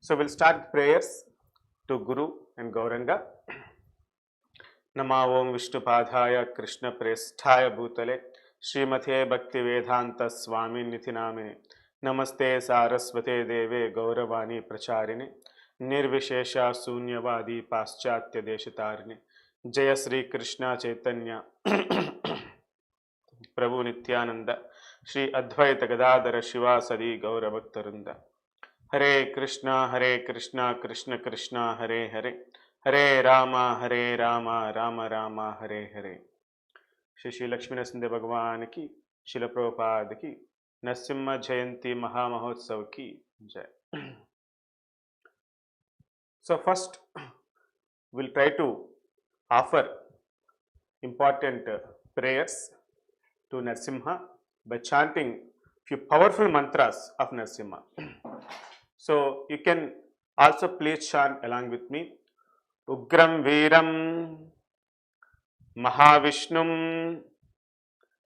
So we'll start prayers to Guru and Gauranga. Nama Om Vishnupadhaya Krishna Presthaya Bhutale Srimate Bhaktivedanta Swami Nithi Namine Namaste Saraswate Deve Gauravani Pracharine Nirvishesha Sunyavadi Paschatya Deshatarine Jaya Sri Krishna Chaitanya Prabhu Nityananda Shri Advaita Gadadara Shivasadi Gauravaktarunda Hare Krishna, Krishna Krishna, Hare Hare, Hare Rama, Rama Rama, Hare Hare. Shri Lakshmi Narasimha Bhagwan ki, Srila Prabhupada ki, Narasimha Jayanti Mahamahotsav ki Jai. So first, we'll try to offer important prayers to Narasimha by chanting few powerful mantras of Narasimha. So you can also please chant along with me. Ugram Veeram Mahavishnum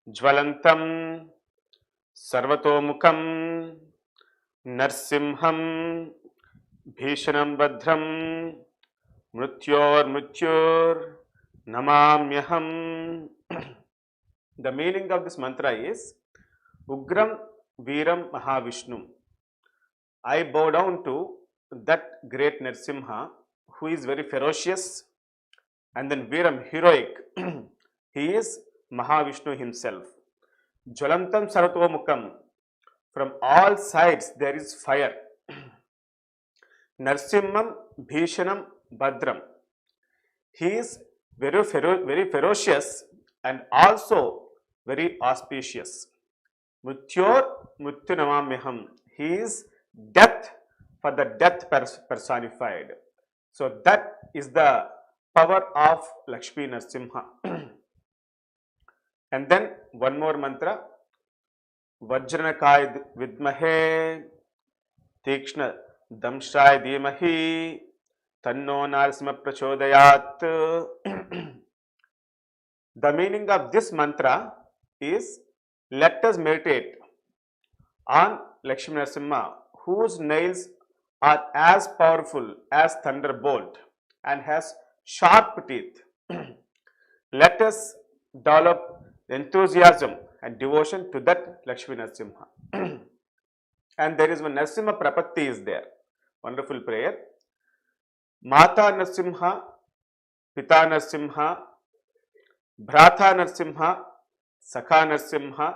Jvalantam Sarvatomukam Narsimham Bhishanam Badram Mrutyur Namamyaham. The meaning of this mantra is Ugram Veeram Mahavishnum. I bow down to that great Narasimha who is very ferocious, and then Veeram, heroic. He is Mahavishnu himself. Jwalantam Saratomukam. From all sides there is fire. Narsimham Bhishanam Badram. He is very ferocious and also very auspicious. Mutyor Mutyanamamyaham. He is death for the death personified. So that is the power of Lakshmi Narasimha. And then one more mantra. Vajranakaya vidmahe Tikshna damshaya dhimahi Tanno Narasimha prachodayat. The meaning of this mantra is, let us meditate on Lakshmi Narasimha, whose nails are as powerful as thunderbolt and has sharp teeth. Let us develop enthusiasm and devotion to that Lakshmi Narasimha. And there is one Narasimha Prapatti is there. Wonderful prayer. Mata Narasimha, Pita Narasimha, Bhrata Narasimha, Sakha Narasimha,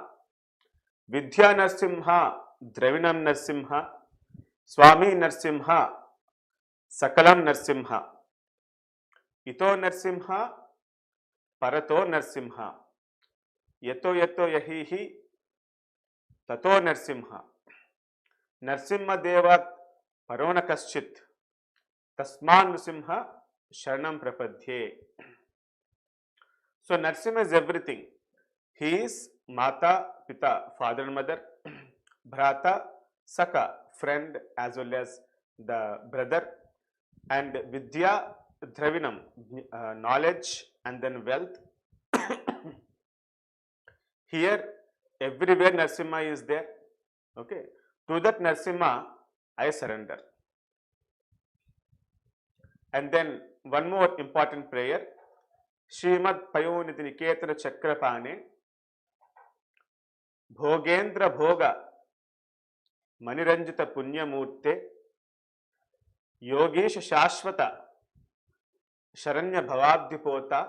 Vidya Narasimha, Dravinam Narasimha, Swami Narasimha, Sakalam Narasimha, Ito Narasimha, Parato Narasimha, Yato Yahihi, Tato Narasimha, Narasimha Devat Parona Kaschit, Tasman Narasimha, Sharanam Prapadhye. So Narasimha is everything. He is Mata, Pita, father and mother, Bhrata, Saka, friend as well as the brother, and Vidya, Dravinam, knowledge and then wealth. Here, everywhere Narasimha is there. Okay. To that Narasimha, I surrender. And then one more important prayer. Srimad Payoniti Niketana Chakrapane Bhogendra Bhoga Maniranjita Punyamurte Yogesha Shashvata Sharanya Bhavabdipota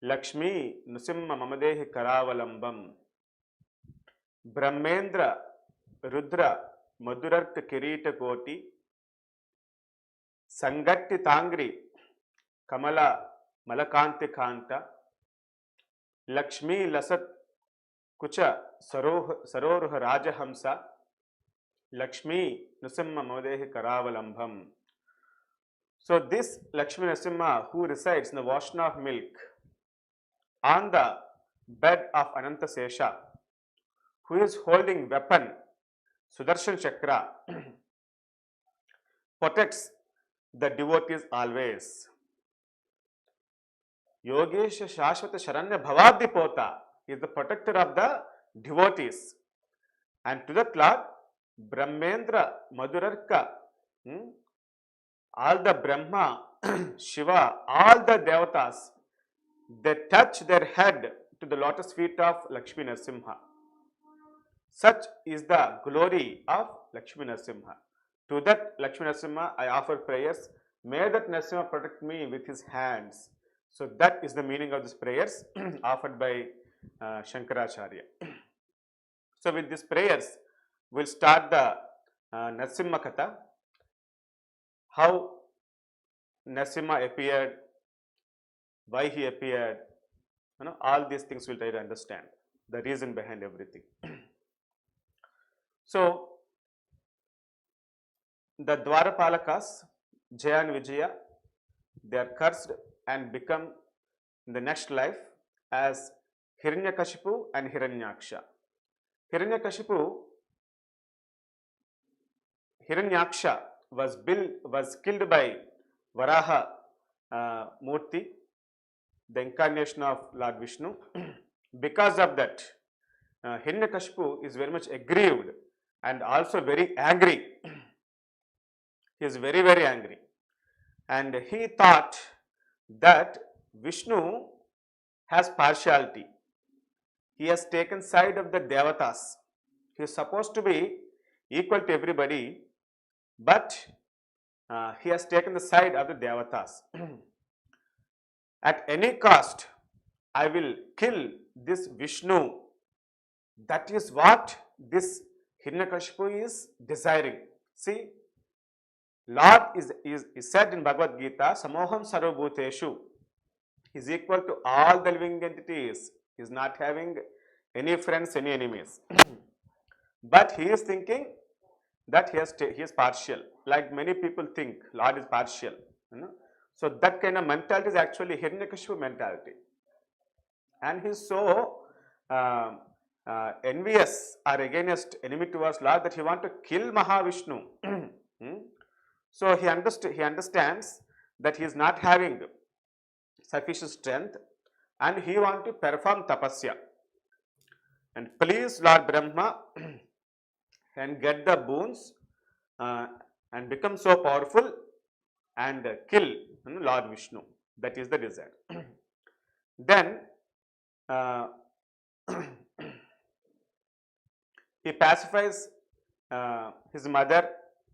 Lakshmi Narasimha Mamadehi Karavalambam Brahmendra Rudra Madhurartha Kirita Koti Sangatti Tangri Kamala Malakanti Kanta Lakshmi Lasat Kucha Saroruha Rajahamsa Lakshmi Narasimha Mamadehi Karavalambham. So this Lakshmi Narasimha, who resides in the ocean of milk on the bed of Ananta Sesha, who is holding weapon Sudarshan Chakra, protects the devotees always. Yogesha Shashvata Sharanya Bhavadipota is the protector of the devotees. And to that Lord, Brahmendra, Madurarka, all the Brahma, Shiva, all the devatas, they touch their head to the lotus feet of Lakshmi Narasimha. Such is the glory of Lakshmi Narasimha. To that Lakshmi Narasimha, I offer prayers. May that Narasimha protect me with his hands. So that is the meaning of these prayers offered by Shankaracharya. So with these prayers, we'll start the Narasimha Katha. How Narasimha appeared, why he appeared, all these things we'll try to understand, the reason behind everything. So, the Dwarapalakas, Jaya and Vijaya, they are cursed and become in the next life as Hiranyakashipu and Hiranyaksha. Hiranyaksha was killed by Varaha Murti, the incarnation of Lord Vishnu. Because of that, Hiranyakashipu is very much aggrieved and also very angry. He is very, very angry. And he thought that Vishnu has partiality. He has taken side of the devatas. He is supposed to be equal to everybody, but he has taken the side of the devatas. At any cost, I will kill this Vishnu. That is what this Hiranyakashipu is desiring. See, Lord is said in Bhagavad Gita, Samoham Sarvabhuteshu. He is equal to all the living entities. He is not having any friends, any enemies. But he is thinking that he is partial. Like many people think, Lord is partial. So that kind of mentality is actually Hiranyakashipu mentality. And he is so envious or against enemy towards Lord that he wants to kill Mahavishnu. So he understands that he is not having sufficient strength and he wants to perform tapasya and please Lord Brahma and get the boons and become so powerful and kill Lord Vishnu. That is the desire. Then he pacifies his mother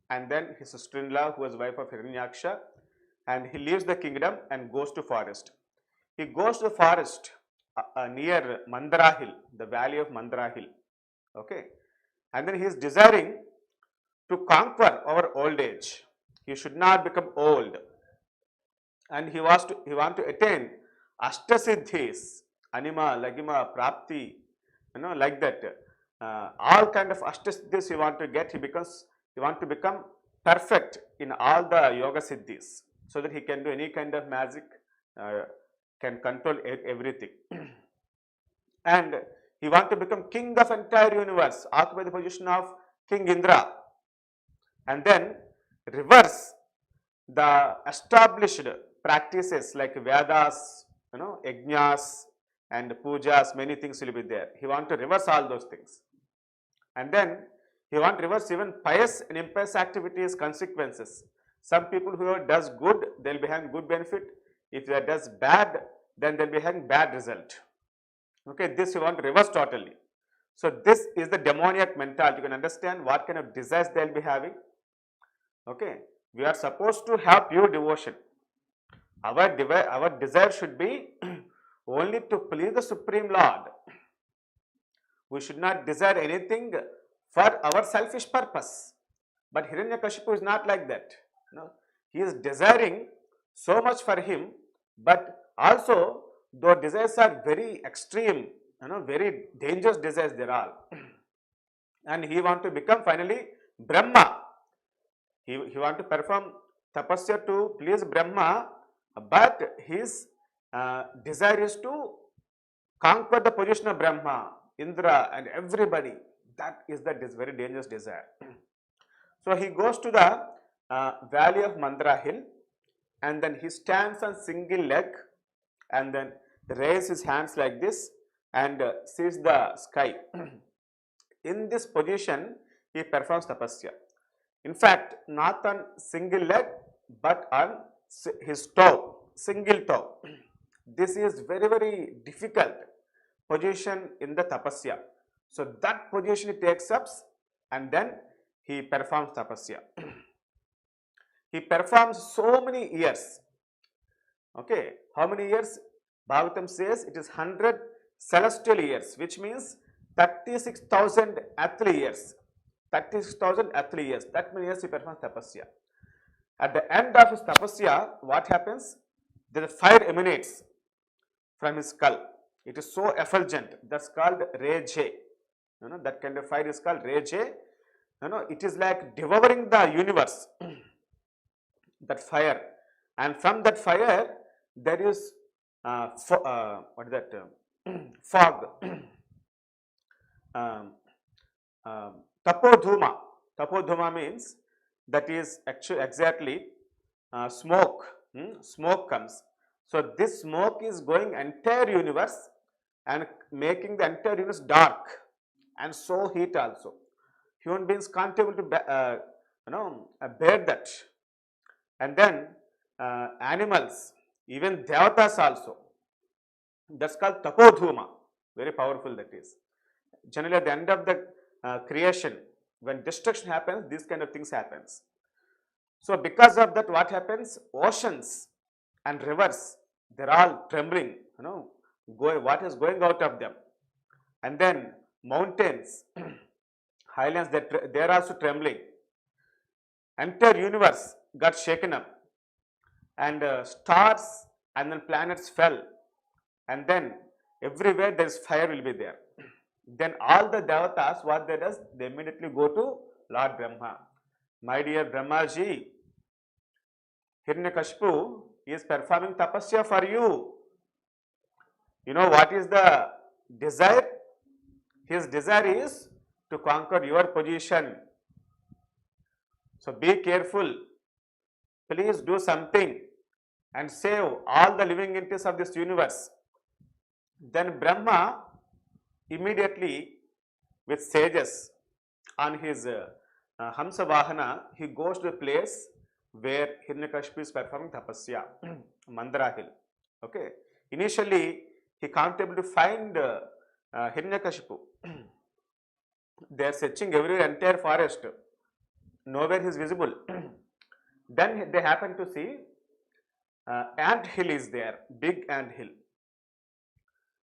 and then his sister-in-law who was wife of Hiranyaksha, and he leaves the kingdom and goes to forest. He goes to the forest near Mandara Hill, the valley of Mandara Hill. Okay, and then he is desiring to conquer our old age. He should not become old, and he want to attain Ashtasiddhis, Anima, Lagima, Prapti, like that. All kind of Ashtasiddhis he want to get. He want to become perfect in all the yoga siddhis, so that he can do any kind of magic, can control everything. And he want to become king of entire universe, occupy the position of King Indra, and then reverse the established practices like Vedas, yajnas and pujas, many things will be there. He want to reverse all those things. And then he want to reverse even pious and impious activities, consequences. Some people who does good, they will be having good benefit. If they does bad, then they will be having bad result. Okay, this you want to reverse totally. So this is the demoniac mentality. You can understand what kind of desires they will be having. Okay, we are supposed to have pure devotion. Our desire should be only to please the Supreme Lord. We should not desire anything for our selfish purpose. But Hiranyakashipu is not like that. He is desiring so much for him, but also the desires are very extreme, very dangerous desires they are all. And he want to become finally Brahma. He want to perform tapasya to please Brahma, but his desire is to conquer the position of Brahma, Indra and everybody. That is the very dangerous desire. So he goes to the valley of Mandara Hill, and then he stands on single leg and then raises his hands like this and sees the sky. In this position, he performs tapasya. In fact, not on single leg, but on his toe, single toe. This is very, very difficult position in the tapasya. So that position he takes up and then he performs tapasya. He performs so many years. Okay, how many years? Bhagavatam says it is 100 celestial years, which means 36,000 earthly years. 36,000 earthly years. That many years he performs tapasya. At the end of his tapasya, what happens? The fire emanates from his skull. It is so effulgent. That's called Reje. That kind of fire is called Reje. It is like devouring the universe. That fire. And from that fire, there is what is that? Fog. Tapodhuma. Tapodhuma means that is actually exactly smoke. Smoke comes. So this smoke is going entire universe and making the entire universe dark and so heat also. Human beings can't able to bear that. And then animals, even devatas also. That's called tapodhuma. Very powerful that is. Generally at the end of the creation, when destruction happens, these kind of things happens. So because of that, what happens? Oceans and rivers, they're all trembling, what is going out of them. And then mountains, highlands, they're also trembling. Entire universe got shaken up. And stars and then planets fell. And then everywhere there is fire will be there. Then all the devatas, what they does? They immediately go to Lord Brahma. My dear Brahmaji, Hiranyakashipu is performing tapasya for you. You know what is the desire? His desire is to conquer your position. So be careful. Please do something and save all the living entities of this universe. Then Brahma immediately with sages on his Hamsa Vahana, he goes to the place where Hiranyakashipu is performing tapasya, Mandara hill. Okay. Initially, he can't able to find Hiranyakashipu. They are searching everywhere, entire forest. Nowhere he is visible. Then they happen to see ant hill is there, big ant hill.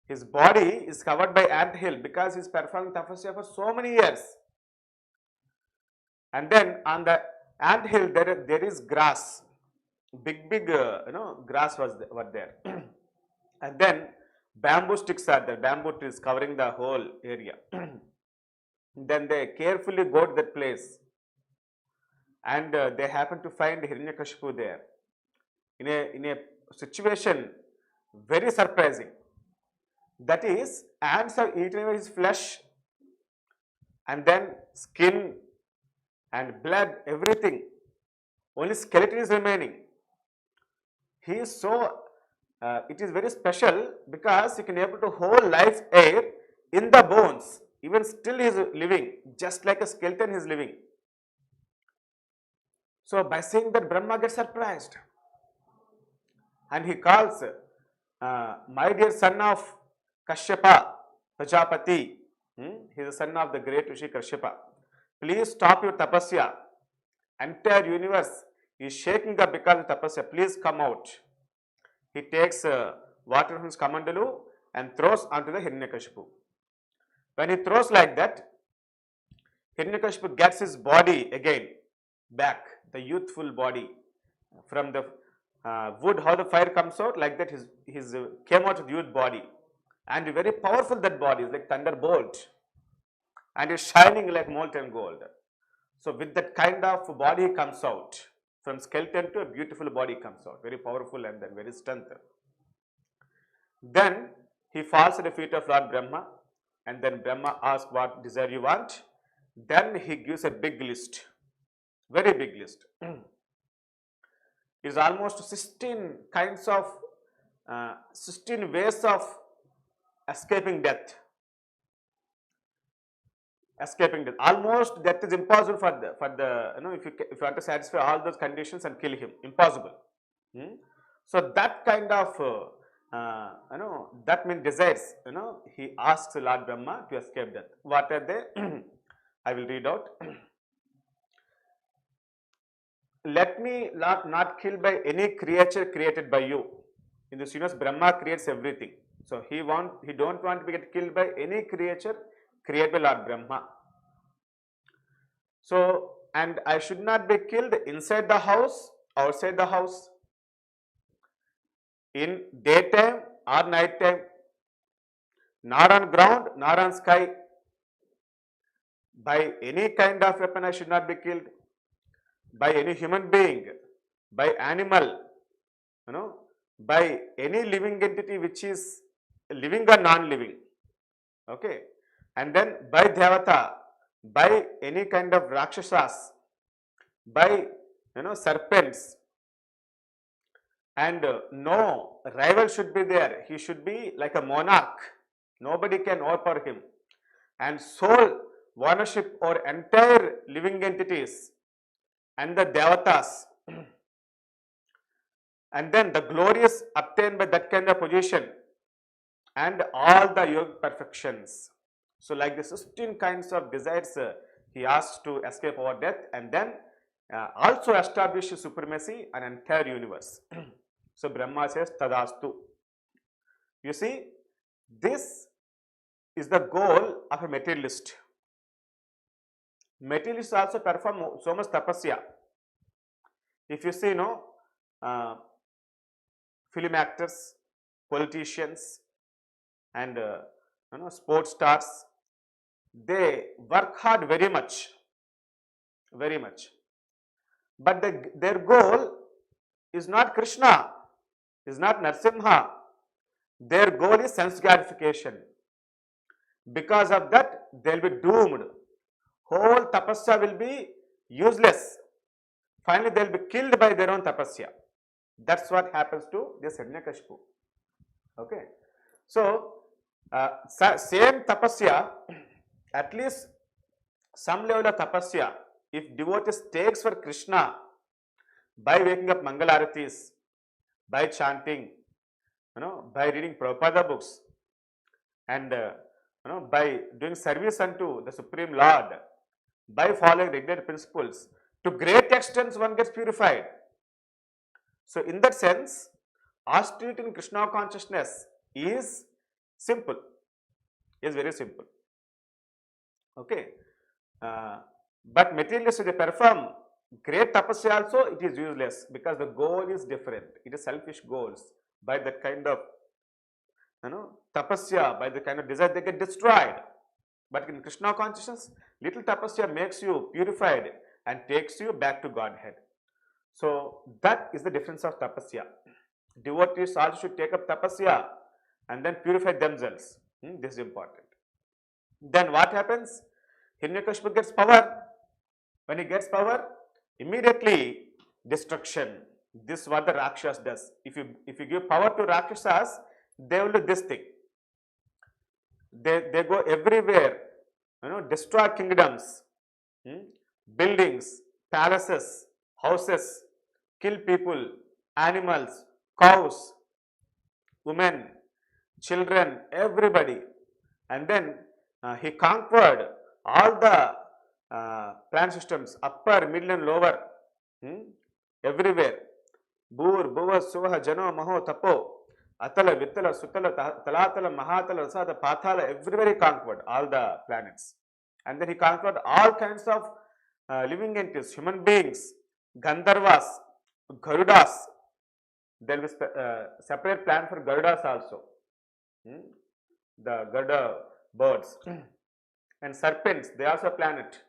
His body is covered by ant hill because he is performing tapasya for so many years. And then on the ant hill there is grass, big grass was there. And then bamboo sticks are there, bamboo trees covering the whole area. Then they carefully go to that place and they happen to find Hiranyakashipu there in a situation very surprising. That is, ants have eaten away his flesh and then skin and blood, everything. Only skeleton is remaining. He is so, it is very special because he can able to hold life air in the bones. Even still he is living, just like a skeleton he is living. So by saying that, Brahma gets surprised. And he calls, my dear son of Kashyapa, Prajapati, he is the son of the great Rishi Kashyapa. Please stop your tapasya. Entire universe is shaking up because of tapasya. Please come out. He takes water from his kamandalu and throws onto the Hiranyakashipu. When he throws like that, Hiranyakashipu gets his body again back, the youthful body from the wood. How the fire comes out, like that his came out with youth body, and very powerful that body is like thunderbolt, and is shining like molten gold. So with that kind of body comes out, from skeleton to a beautiful body comes out, very powerful and then very strength. Then he falls at the feet of Lord Brahma, and then Brahma asks, what desire you want? Then he gives a big list, very big list. It is almost 16 kinds of 16 ways of escaping death. escaping death. Almost death is impossible for the if you want to satisfy all those conditions and kill him, impossible. Hmm? So that kind of that means desires. He asks Lord Brahma to escape death. What are they? I will read out. Let me not killed by any creature created by you. In this universe, Brahma creates everything. So he don't want to get killed by any creature created by Lord Brahma. So, and I should not be killed inside the house, outside the house, in daytime or night time, not on ground, nor on sky. By any kind of weapon I should not be killed. By any human being, by animal, by any living entity which is living or non-living. Okay. And then by Devata, by any kind of Rakshasas, by serpents, and no rival should be there. He should be like a monarch. Nobody can overpower him. And sole ownership over entire living entities and the Devatas. And then the glorious obtained by that kind of position and all the yogic perfections. So like the 16 kinds of desires he asked to escape over death, and then also establish supremacy on entire universe. So Brahma says Tadastu. You see, this is the goal of a materialist. Materialists also perform so much tapasya. If you see, film actors, politicians, and sports stars, they work hard very much, but their goal is not Krishna, is not Narasimha. Their goal is sense gratification. Because of that, they will be doomed. Whole tapasya will be useless. Finally, they will be killed by their own tapasya. That's what happens to this Hiranyakashipu. Okay. So, same tapasya, at least some level of tapasya, if devotees takes for Krishna by waking up Mangalaratis, by chanting, by reading Prabhupada books, and by doing service unto the Supreme Lord, by following regular principles, to great extent one gets purified. So in that sense, austerity in Krishna consciousness is simple, is very simple. Okay. But materialists, they perform great tapasya also, it is useless because the goal is different. It is selfish goals. By that kind of tapasya, by the kind of desire, they get destroyed. But in Krishna consciousness, little tapasya makes you purified and takes you back to Godhead. So that is the difference of tapasya. Devotees also should take up tapasya and then purify themselves. This is important. Then what happens? Hiranyakashipu gets power. When he gets power, immediately destruction. This is what the Rakshas does. If you give power to Rakshasas, they will do this thing. They go everywhere, destroy kingdoms, buildings, palaces, houses, kill people, animals, cows, women, children, everybody. And then he conquered all the planet systems, upper, middle and lower, everywhere. Bhur, Bhuva, Suvaha, Jano, Maho, Tapo, Atala, Vittala, Sutala, Talatala, Mahatala, Rasada, Pathala, everywhere he conquered all the planets. And then he conquered all kinds of living entities, human beings, Gandharvas, Garudas. There will be separate plan for Garudas also. The Garuda birds. And serpents, they also planet.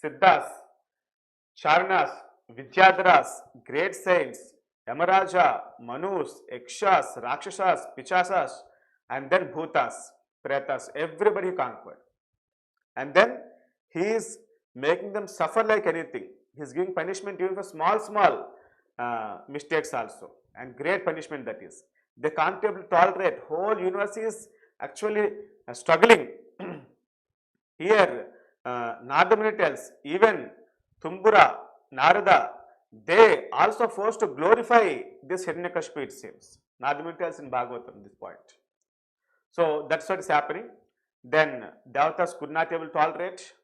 Siddhas, Charanas, Vidyadharas, great saints, Yamaraja, Manus, Yakshas, Rakshasas, Pichasas, and then Bhutas, Pretas, everybody conquered. And then he is making them suffer like anything. He is giving punishment even for small mistakes also, and great punishment that is. They can't be able to tolerate. Whole universe is actually struggling. Here, Nardamuni tells, even Tumbura, Narada, they also forced to glorify this Hiranyakashipu, it seems. Nardamuni tells in Bhagavatam this point. So that's what is happening. Then Devatas could not able to tolerate.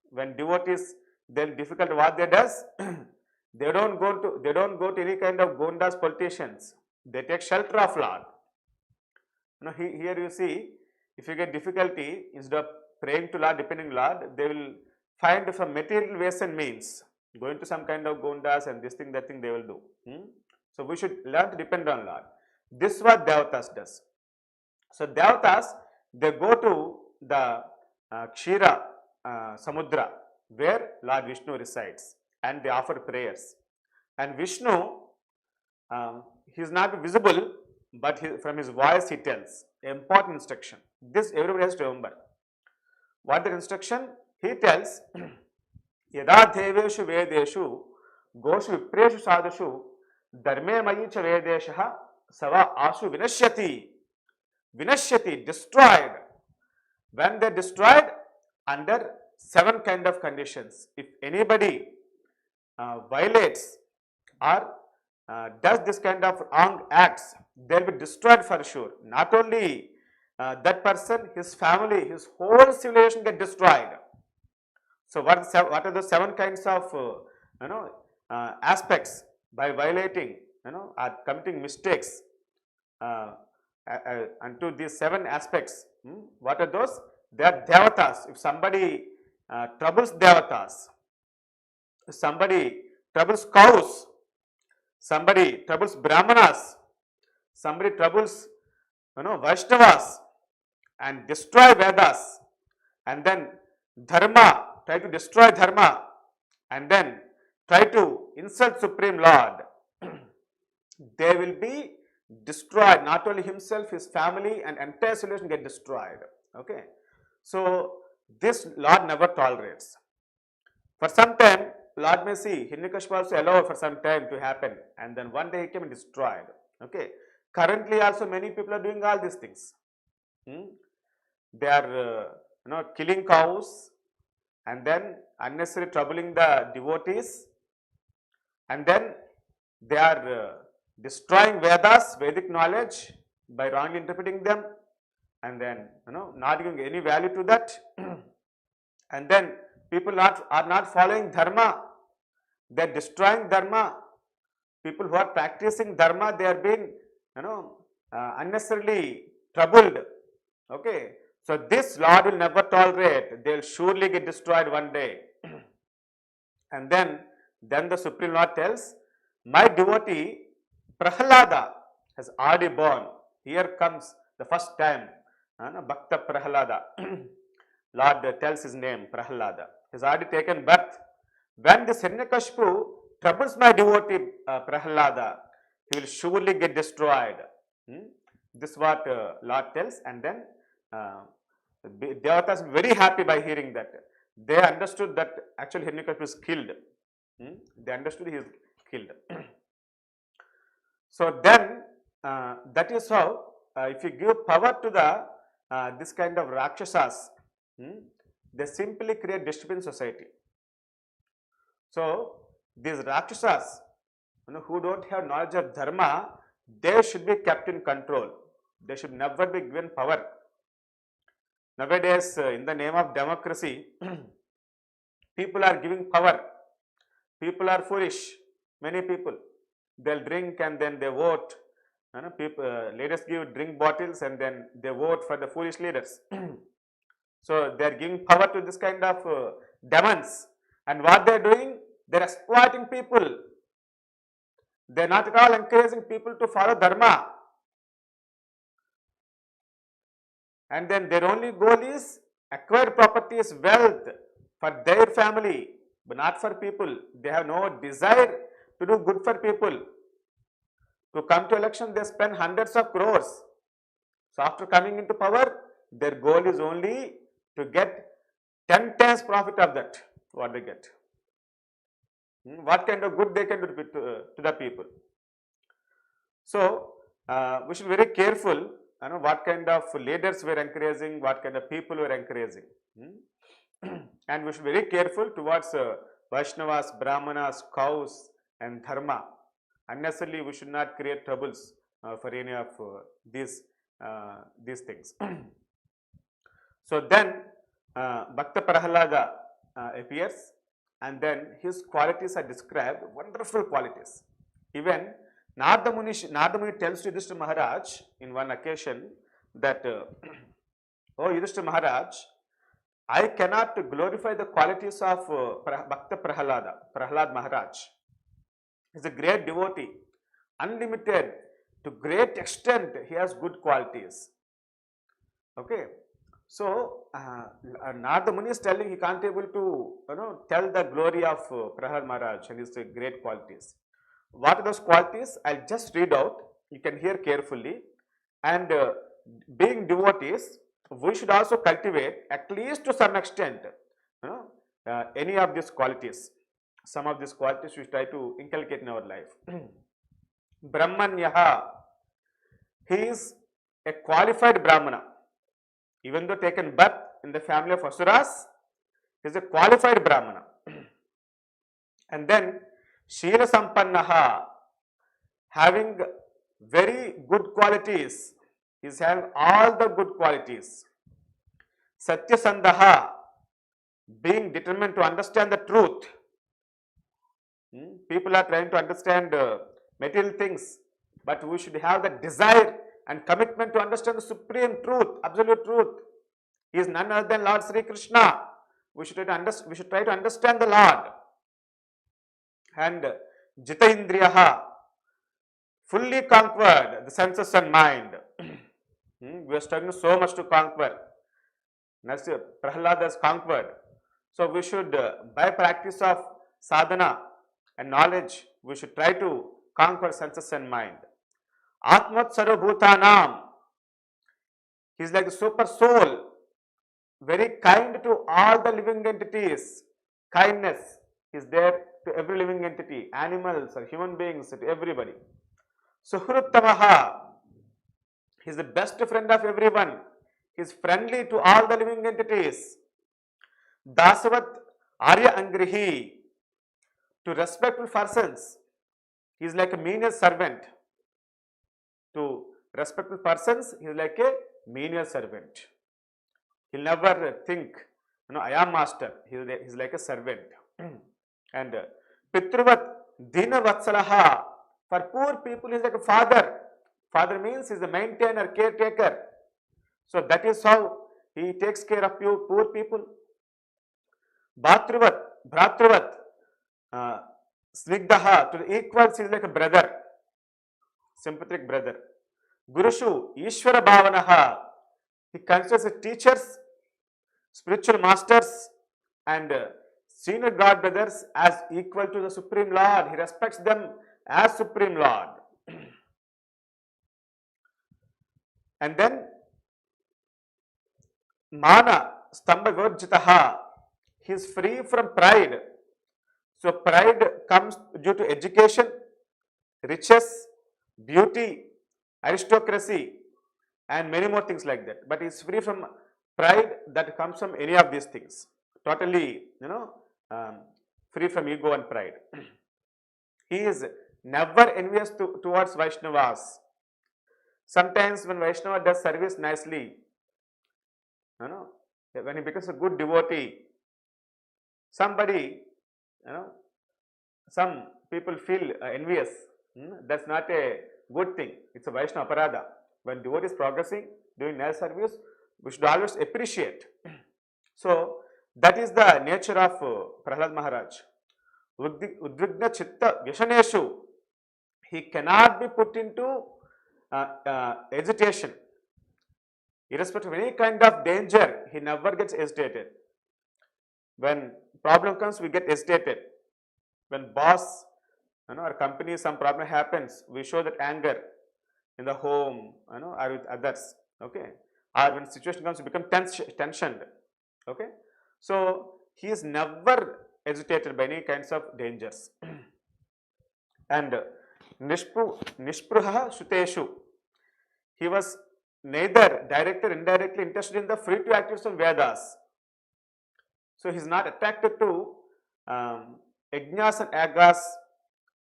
When devotees, then difficult what they does, they don't go to any kind of Gondas politicians. They take shelter of Lord. Now here you see, if you get difficulty, instead of praying to Lord, depending Lord, they will find some material ways and means, going to some kind of Gondas and this thing, that thing they will do. So we should learn to depend on Lord. This is what Devatas does. So Devatas, they go to the Kshira Samudra, where Lord Vishnu resides, and they offer prayers. And Vishnu, he is not visible, but from his voice he tells important instruction. This everybody has to remember. What the instruction? He tells, Yada deveshu vedeshu goshu vipreshu sadhushu dharme mayi cha vedesha sava asu vinashyati. Vinashyati, destroyed. When they destroyed under 7 kind of conditions. If anybody violates or does this kind of wrong acts, they will be destroyed for sure. Not only that person, his family, his whole civilization get destroyed. So what are the 7 kinds of aspects by violating, or committing mistakes unto these 7 aspects? What are those? They are devatas. If somebody troubles devatas, if somebody troubles cows, somebody troubles brahmanas, somebody troubles Vaishnavas and destroy Vedas, and then dharma, try to destroy dharma, and then try to insult Supreme Lord, they will be destroyed. Not only himself, his family and entire civilization get destroyed. Okay. So this Lord never tolerates. For some time, Lord may see Hiranyakashipu also allow for some time to happen, and then one day he came and destroyed. Okay. Currently also many people are doing all these things. They are killing cows and then unnecessarily troubling the devotees, and then they are destroying Vedas, Vedic knowledge by wrongly interpreting them, and then not giving any value to that. And then people are not following dharma, they are destroying dharma. People who are practicing dharma, they are being unnecessarily troubled. Okay, so this Lord will never tolerate. They will surely get destroyed one day. And then the Supreme Lord tells, my devotee Prahalada has already born. Here comes the first time, Bhakta Prahalada. Lord tells his name, Prahalada. He has already taken birth. When this Hiranyakashipu troubles my devotee Prahalada, he will surely get destroyed. This is what Lord tells, and then Devatas were very happy by hearing that. They understood that actually Hiranyakashipu is killed. They understood he is killed. So then that is how if you give power to the this kind of Rakshasas, they simply create disturbance in society. So these Rakshasas, who don't have knowledge of dharma, they should be kept in control. They should never be given power. Nowadays, in the name of democracy, people are giving power. People are foolish. Many people, they'll drink and then they vote. Leaders give drink bottles and then they vote for the foolish leaders. So they are giving power to this kind of demons. And what they are doing? They are exploiting people. They are not at all encouraging people to follow dharma. And then their only goal is acquire properties, wealth for their family, but not for people. They have no desire to do good for people. To come to election, they spend hundreds of crores. So after coming into power, their goal is only to get 10 times profit of that, what they get. What kind of good they can do to the people. So we should be very careful what kind of leaders we are encouraging, what kind of people we are encouraging. And we should be very careful towards Vaishnavas, Brahmanas, cows, and dharma. Unnecessarily, we should not create troubles for any of these things. So then Bhakta Prahalada appears, and then his qualities are described, wonderful qualities. Even Narada Muni tells to Yudhishthira Maharaj in one occasion that, oh Yudhishthira Maharaj, I cannot glorify the qualities of Bhakta Prahalad Maharaj. He is a great devotee, unlimited, to great extent he has good qualities. Okay. So, Narada Muni is telling he can't able to tell the glory of Prahalad Maharaj and his great qualities. What are those qualities? I'll just read out. You can hear carefully. And being devotees, we should also cultivate, at least to some extent, any of these qualities. Some of these qualities we try to inculcate in our life. Brahmanyaha, he is a qualified Brahmana. Even though taken birth in the family of Asuras, he is a qualified Brahmana. And then Shila Sampannaha, having very good qualities, he is having all the good qualities. Satyasandaha, being determined to understand the truth. People are trying to understand material things, but we should have the desire and commitment to understand the supreme truth, absolute truth. He is none other than Lord Sri Krishna. We should try to understand the Lord. And Jitaindriyaha, fully conquered the senses and mind. We are struggling so much to conquer. Prahalada has conquered. So we should, by practice of sadhana and knowledge, we should try to conquer senses and mind. Atmat Sarvabhutanam, he is like the super soul, very kind to all the living entities. Kindness is there to every living entity, animals or human beings, to everybody. Suhruttamaha, he is the best friend of everyone. He is friendly to all the living entities. Dasavat Arya Angrihi, to respectful persons, he is like a menial servant. To respectful persons, he is like a menial servant. He will never think, I am master. He is like a servant. And Pitruvat Dina Vatsalaha, for poor people he is like a father. Father means he is the maintainer, caretaker. So that is how he takes care of poor people. Bhatruvat, Snigdaha, to the equals he is like a brother, sympathetic brother. Gurushu, Ishvara Bhavanaha, he considers his teachers, spiritual masters, and senior god brothers as equal to the Supreme Lord. He respects them as Supreme Lord. And then Mana Stamba Virjitaha, he is free from pride. So pride comes due to education, riches, beauty, aristocracy, and many more things like that. But he is free from pride that comes from any of these things. Totally, free from ego and pride. He is never envious towards Vaishnavas. Sometimes when Vaishnava does service nicely, when he becomes a good devotee, somebody, some people feel envious. That's not a good thing. It's a Vaishnava aparada. When devotee is progressing, doing nice service, we should always appreciate. So that is the nature of Prahalad Maharaj. Udvigna Chitta Vyashaneshu, he cannot be put into agitation. Irrespective of any kind of danger, he never gets agitated. When problem comes, we get agitated. When boss, our company, some problem happens, we show that anger in the home, or with others. Okay, or when situation comes, we become tensioned. Okay, so he is never agitated by any kinds of dangers. And Nishpruha Suteshu, he was neither directly or indirectly interested in the free to activities of Vedas. So he is not attracted to yajnas and yagas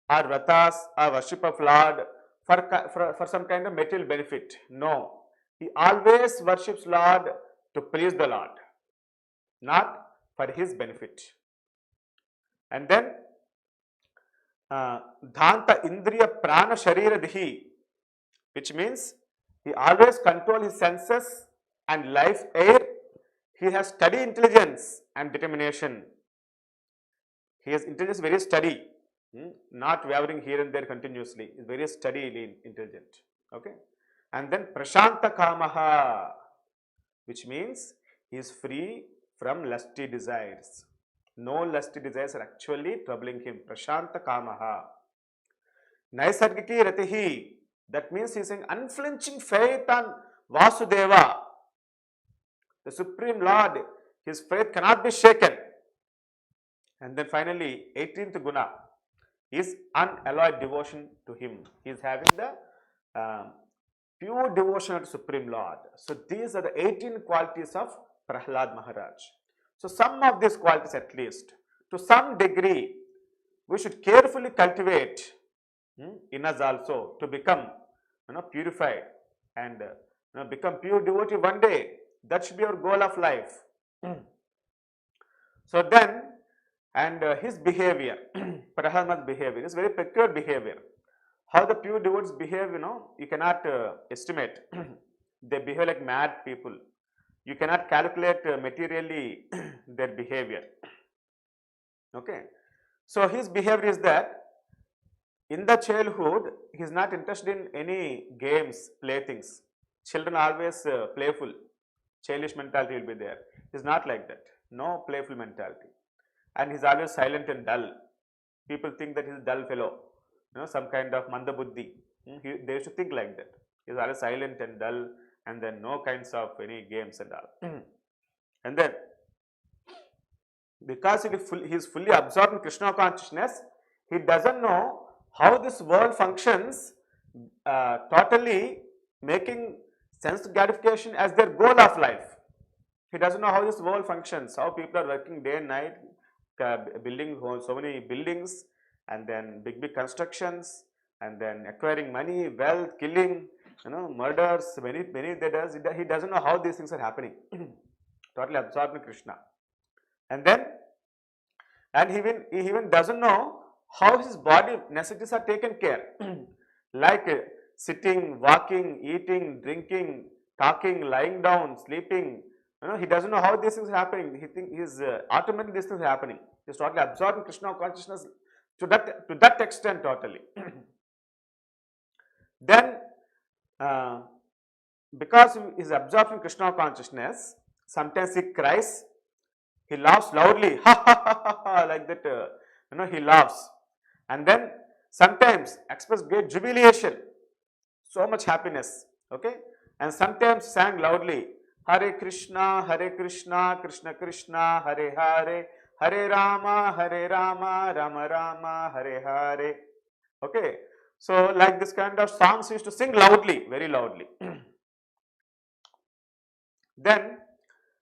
or vratas or worship of Lord for some kind of material benefit. No, he always worships Lord to please the Lord, not for his benefit. And then dhanta indriya prana sharira dihi, which means he always controls his senses and life air. He has steady intelligence and determination. He has intelligence very steady, not wavering here and there continuously. Is very steadily intelligent. Okay, and then prashanta kamaha, which means he is free from lusty desires. No lusty desires are actually troubling him. Prashanta kamaha. Naisargiki ratihi. That means he is in unflinching faith on Vasudeva, the Supreme Lord. His faith cannot be shaken. And then finally, 18th guna is unalloyed devotion to him. He is having the pure devotion to Supreme Lord. So these are the 18 qualities of Prahlad Maharaj. So some of these qualities, at least to some degree, we should carefully cultivate in us also to become purified and become pure devotee one day. That should be our goal of life. So then, and his behavior, Prahlad behavior is very peculiar behavior. How the pure devotees behave, you cannot estimate. They behave like mad people. You cannot calculate materially their behavior. Okay. So his behavior is that in the childhood, he is not interested in any games, playthings. Children are always playful. Childish mentality will be there. He is not like that. No playful mentality. And he is always silent and dull. People think that he is a dull fellow. Some kind of mandabuddhi. They should think like that. He is always silent and dull, and then no kinds of any games and all. And then, because he is fully absorbed in Krishna consciousness, he doesn't know how this world functions, totally making sense gratification as their goal of life. He doesn't know how this world functions, how people are working day and night, building so many buildings, and then big constructions, and then acquiring money, wealth, killing, murders, many they does. He doesn't know how these things are happening. Totally absorbed in Krishna. And then, he even doesn't know how his body necessities are taken care. Like sitting, walking, eating, drinking, talking, lying down, sleeping. He doesn't know how these things are happening. He thinks he's automatically these things are happening. He's totally absorbed in Krishna consciousness to that extent totally. Then, because he is absorbed in Krishna consciousness, sometimes he cries, he laughs loudly, ha ha ha ha, ha, like that. He laughs, and then sometimes express great jubilation, so much happiness. Okay, and sometimes sang loudly, Hare Krishna, Krishna Krishna, Hare Hare, Hare Rama, Rama Rama, Hare Hare. Okay, so like this kind of songs he used to sing loudly, very loudly. Then,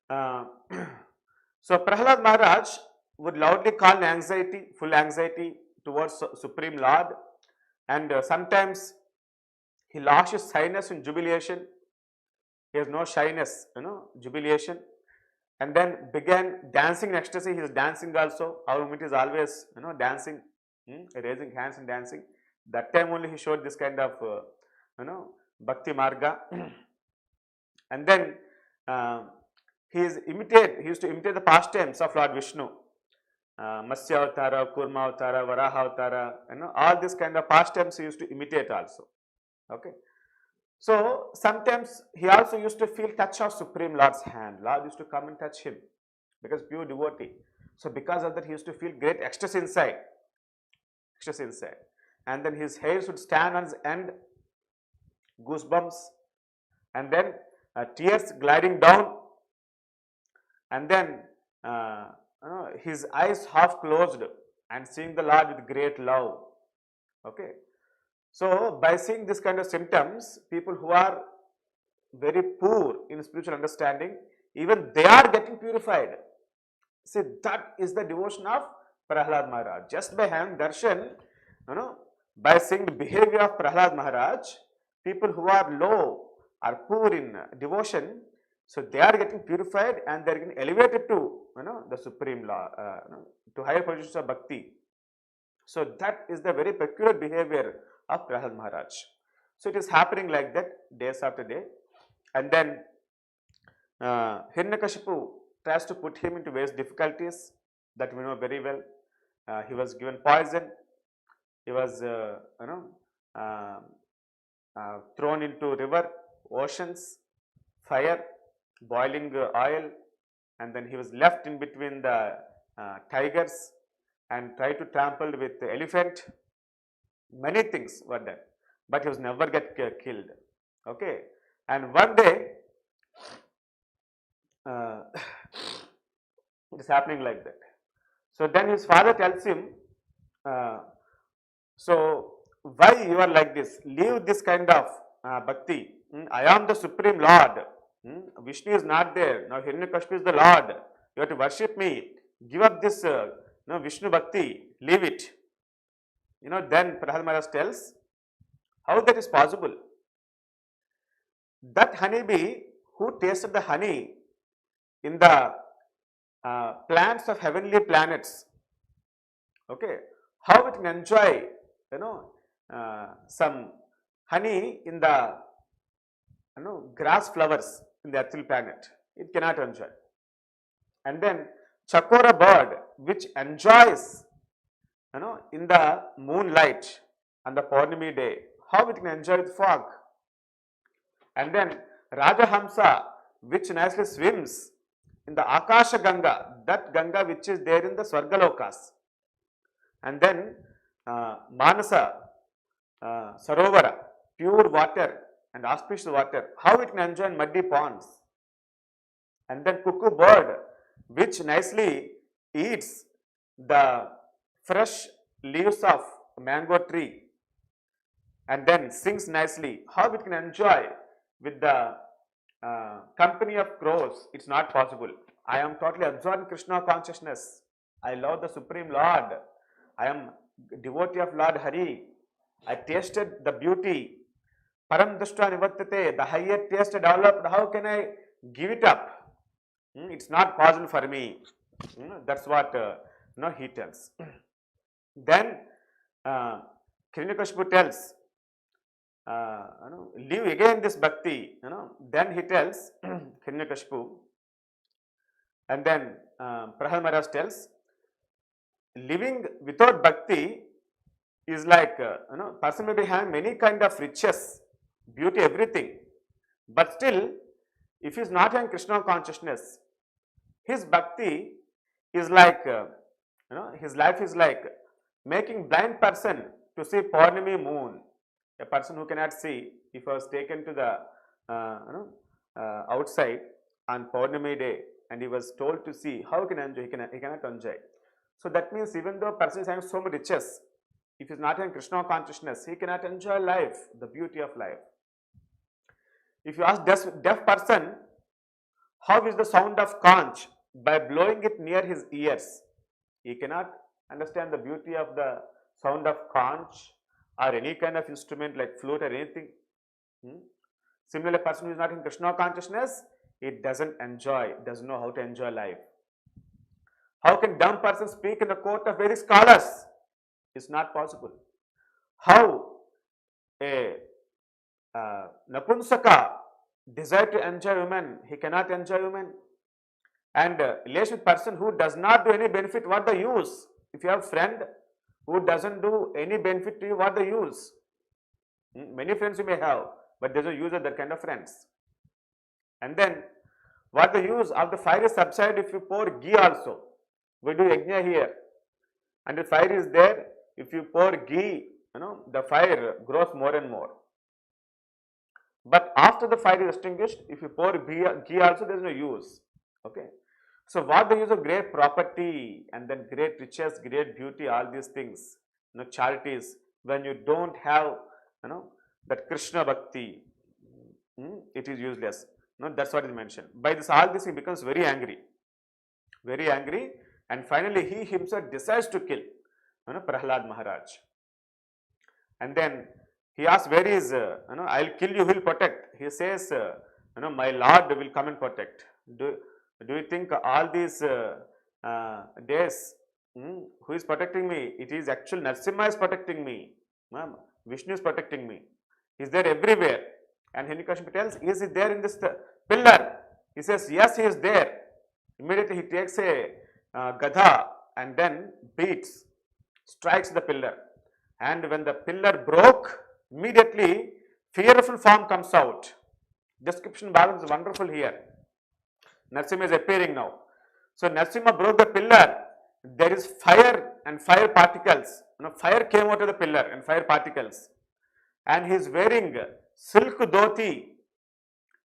so Prahlad Maharaj would loudly call full anxiety towards Supreme Lord, and sometimes he lost his shyness in jubilation. He has no shyness, jubilation, and then began dancing in ecstasy. He is dancing also. Our movement is always, dancing, raising hands and dancing. That time only he showed this kind of, bhakti marga. And then he used to imitate the pastimes of Lord Vishnu. Matsya Avatara, Kurma Avatara, Varaha Avatara, all this kind of pastimes he used to imitate also. Okay. So sometimes he also used to feel touch of Supreme Lord's hand. Lord used to come and touch him because pure devotee. So because of that, he used to feel great ecstasy inside. And then his hair should stand on his end, goosebumps, and then tears gliding down, and then his eyes half closed and seeing the Lord with great love. Okay. So by seeing this kind of symptoms, people who are very poor in spiritual understanding, even they are getting purified. See, that is the devotion of Prahlad Maharaj. Just by having darshan, by seeing the behavior of Prahlad Maharaj, people who are low or poor in devotion, so they are getting purified and they are getting elevated to the supreme law, to higher positions of bhakti. So that is the very peculiar behavior of Prahlad Maharaj. So it is happening like that days after day, and then Hiranyakashipu tries to put him into various difficulties that we know very well. He was given poison. He was uh, thrown into river, oceans, fire, boiling oil, and then he was left in between the tigers and tried to trample with the elephant. Many things were done, but he was never get killed. Okay, and one day it is happening like that. So then his father tells him, uh, so why you are like this? Leave this kind of bhakti. I am the supreme Lord. Vishnu is not there. Now Hiranyakashipu is the Lord. You have to worship me. Give up this Vishnu bhakti. Leave it. Then Prahlad Maharaj tells, how that is possible? That honeybee who tasted the honey in the plants of heavenly planets, okay, how it can enjoy, some honey in the, grass flowers in the earthly planet? It cannot enjoy. And then chakora bird, which enjoys, in the moonlight on the Purnami day, how it can enjoy the fog? And then Rajahamsa, which nicely swims in the Akasha Ganga, that Ganga which is there in the Swargalokas. And then Manasa, Sarovara, pure water and auspicious water, how it can enjoy in muddy ponds. And then cuckoo bird, which nicely eats the fresh leaves of mango tree and then sings nicely, how it can enjoy with the company of crows? It's not possible. I am totally absorbed in Krishna consciousness. I love the Supreme Lord. I am devotee of Lord Hari. I tasted the beauty. Param Dushta Nivartate, the higher taste developed. How can I give it up? It's not possible for me. That's what he tells. Then Hiranyakashipu tells, leave again this bhakti. Then he tells Hiranyakashipu, and then Prahlad Maharaj tells, living without bhakti is like, person may be having many kind of riches, beauty, everything, but still, if he is not having Krishna consciousness, his bhakti is like, his life is like making blind person to see Purnami moon. A person who cannot see, if he was taken to the outside on Purnami day and he was told to see, how can enjoy? He cannot enjoy. So that means even though a person is having so many riches, if he is not having Krishna consciousness, he cannot enjoy life, the beauty of life. If you ask deaf person, how is the sound of conch? By blowing it near his ears, he cannot understand the beauty of the sound of conch or any kind of instrument like flute or anything. Similarly, a person who is not in Krishna consciousness, it doesn't know how to enjoy life. How can dumb person speak in the court of various scholars? It's not possible. How a Napunsaka desire to enjoy women, he cannot enjoy women. And relation person who does not do any benefit, what the use? If you have a friend who doesn't do any benefit to you, what the use? Many friends you may have, but there's no use of that kind of friends. And then, what the use of the fire is subside if you pour ghee also? We do yajna here, and the fire is there. If you pour ghee, the fire grows more and more. But after the fire is extinguished, if you pour ghee also, there is no use. Okay. So what the use of great property and then great riches, great beauty, all these things, charities, when you don't have, that Krishna bhakti, it is useless. That's what is mentioned. By this, all this, he becomes very angry. very angry, and finally he himself decides to kill Prahlad Maharaj. And then he asks, where is, I'll kill you, who will protect? He says, my Lord will come and protect. Do you think all these days, who is protecting me? It is actually Narasimha is protecting me. Vishnu is protecting me. He is there everywhere. And Hiranyakashipu tells, is he there in this pillar? He says, yes, he is there. Immediately he takes a gadha and then beats, strikes the pillar. And when the pillar broke, immediately fearful form comes out. Description Bhagavad is wonderful here. Narasimha is appearing now. So Narasimha broke the pillar. There is fire and fire particles. Fire came out of the pillar and fire particles. And he is wearing silk dhoti.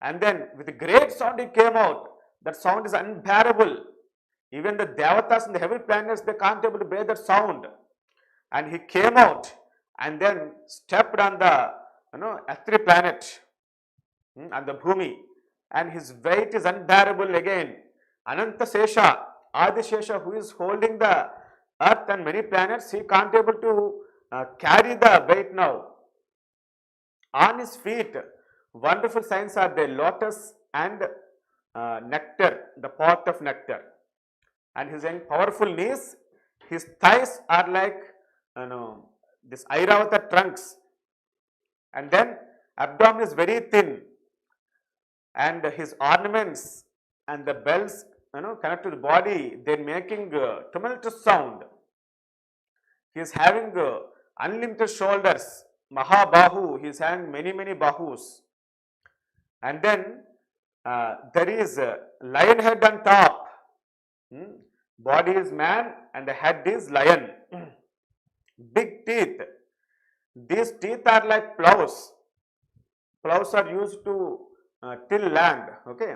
And then with a great sound it came out. That sound is unbearable. Even the devatas and the heavenly planets, they can't able to bear that sound. And he came out and then stepped on the Atri planet and the Bhumi, and his weight is unbearable again. Ananta Sesha, Adi Shesha, who is holding the earth and many planets, he can't able to carry the weight now. On his feet, wonderful signs are there, lotus and nectar, the pot of nectar. And his powerful knees, his thighs are like this Airavata trunks, and then abdomen is very thin, and his ornaments and the bells connect to the body, they are making tumultuous sound. He is having unlimited shoulders, Mahabahu, he is having many bahus, and then there is a lion head on top. Body is man and the head is lion. Big teeth. These teeth are like plows. Plows are used to till land. Okay.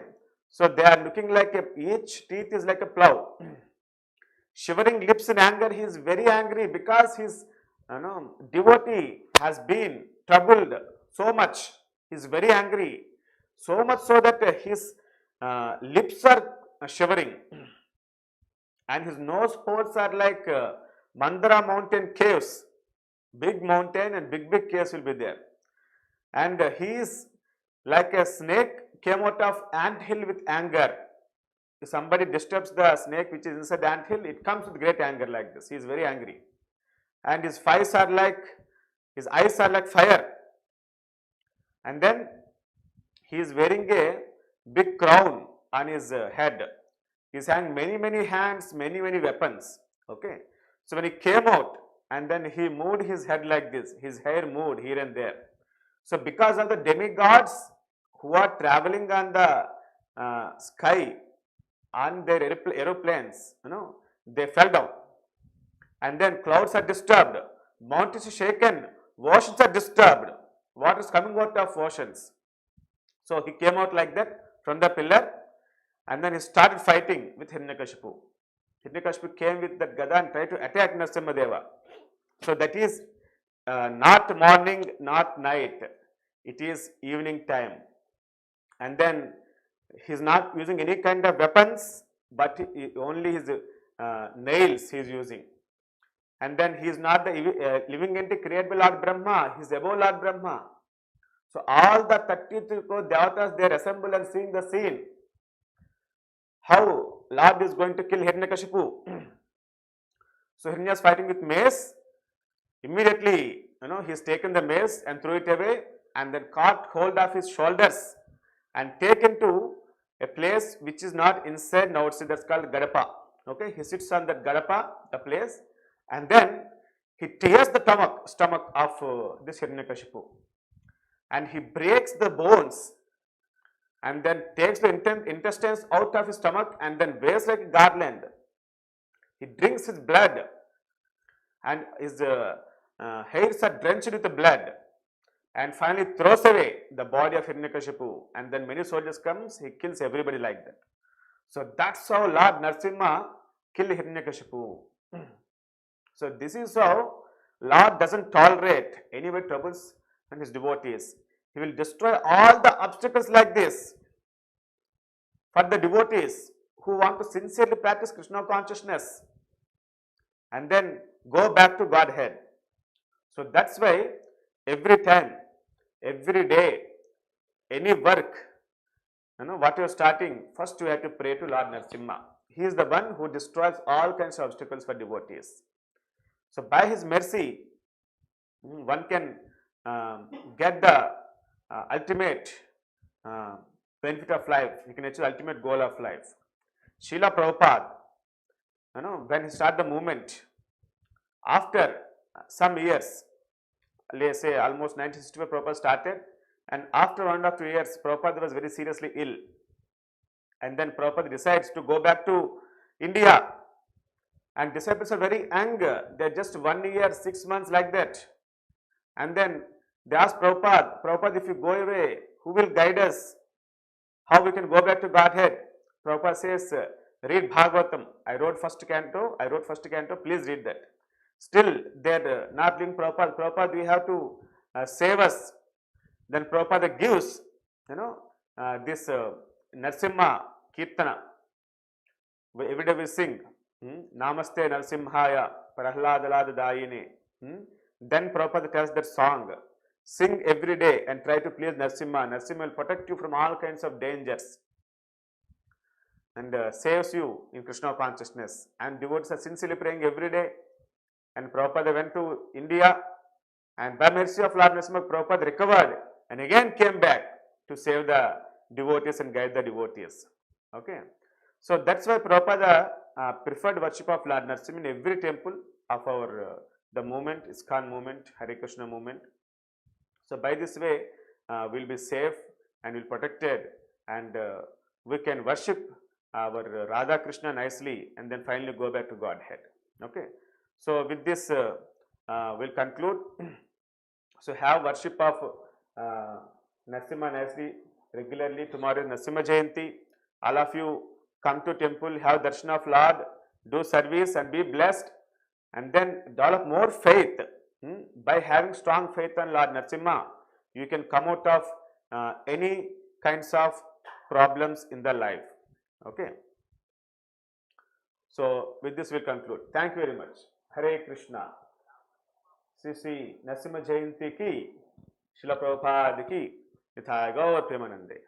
So they are looking like each teeth is like a plow. Shivering lips in anger. He is very angry because his devotee has been troubled so much. He is very angry. So much so that his lips are shivering. And his nose holes are like Mandara mountain caves. Big mountain and big caves will be there. And he is like a snake came out of ant hill with anger. If somebody disturbs the snake which is inside the ant hill, it comes with great anger like this. He is very angry. And his eyes are like fire. And then he is wearing a big crown on his head. He is having many hands, many weapons. Okay. So when he came out and then he moved his head like this, his hair moved here and there. So because of the demigods who are traveling on the sky on their aeroplanes, they fell down. And then clouds are disturbed, mountains are shaken, oceans are disturbed, water is coming out of oceans. So he came out like that from the pillar, and then he started fighting with Hiranyakashipu. Hiranyakashipu came with that gada and tried to attack Narasimha Deva. So that is not morning, not night. It is evening time. And then he is not using any kind of weapons, but only his nails he is using. And then he is not the living entity created by Lord Brahma, he is above Lord Brahma. So all the 33 devatas, they assemble and seeing the scene. How Lord is going to kill Hiranyakashipu. So Hiranya is fighting with mace. Immediately, he has taken the mace and threw it away, and then caught hold of his shoulders and taken to a place which is not inside and outside. That's called Gadapa. Okay, he sits on that Gadapa, the place, and then he tears the stomach of this Hiranyakashipu, and he breaks the bones, and then takes the intestines out of his stomach and then wears like a garland. He drinks his blood, and his hairs are drenched with the blood, and finally throws away the body of Hiranyakashipu, and then many soldiers comes, he kills everybody like that. So that's how Lord Narasimha killed Hiranyakashipu. So this is how Lord doesn't tolerate any way troubles and his devotees. He will destroy all the obstacles like this for the devotees who want to sincerely practice Krishna consciousness and then go back to Godhead. So that's why every time, every day, any work, what you're starting, first you have to pray to Lord Narasimha. He is the one who destroys all kinds of obstacles for devotees. So by his mercy, one can get the ultimate benefit of life. You can achieve the ultimate goal of life. Srila Prabhupada, when he started the movement, after some years, let's say almost 1965, Prabhupada started, and after 1.5 years, Prabhupada was very seriously ill. And then Prabhupada decides to go back to India. And disciples are very angry. They're just 1 year, 6 months like that. And then they ask Prabhupada, Prabhupada, if you go away, who will guide us? How we can go back to Godhead? Prabhupada says, read Bhagavatam. I wrote first canto, please read that. Still, they're not doing Prabhupada. Prabhupada, we have to save us. Then Prabhupada gives, this Narasimha Kirtana. Every day we sing, Namaste Narasimhaya Prahlādalāda Dayine. Then Prabhupada tells that song. Sing every day and try to please Narasimha. Narasimha will protect you from all kinds of dangers and saves you in Krishna consciousness. And devotees are sincerely praying every day. And Prabhupada went to India, and by mercy of Lord Narasimha, Prabhupada recovered and again came back to save the devotees and guide the devotees. Okay. So that's why Prabhupada preferred worship of Lord Narasimha in every temple of our the movement, ISKCON movement, Hare Krishna movement. So by this way, we'll be safe and we'll be protected, and we can worship our Radha Krishna nicely and then finally go back to Godhead. Okay. So with this, we'll conclude. So have worship of Narasimha nicely regularly. Tomorrow is Narasimha Jayanti. All of you come to temple, have darshan of Lord, do service and be blessed, and then develop more faith. By having strong faith on Lord Narasimha, you can come out of any kinds of problems in the life. Okay. So with this we'll conclude. Thank you very much. Hare Krishna. Sri Narasimha Jayanti ki, Srila Prabhupada ki, Yatha Gaur Premanande.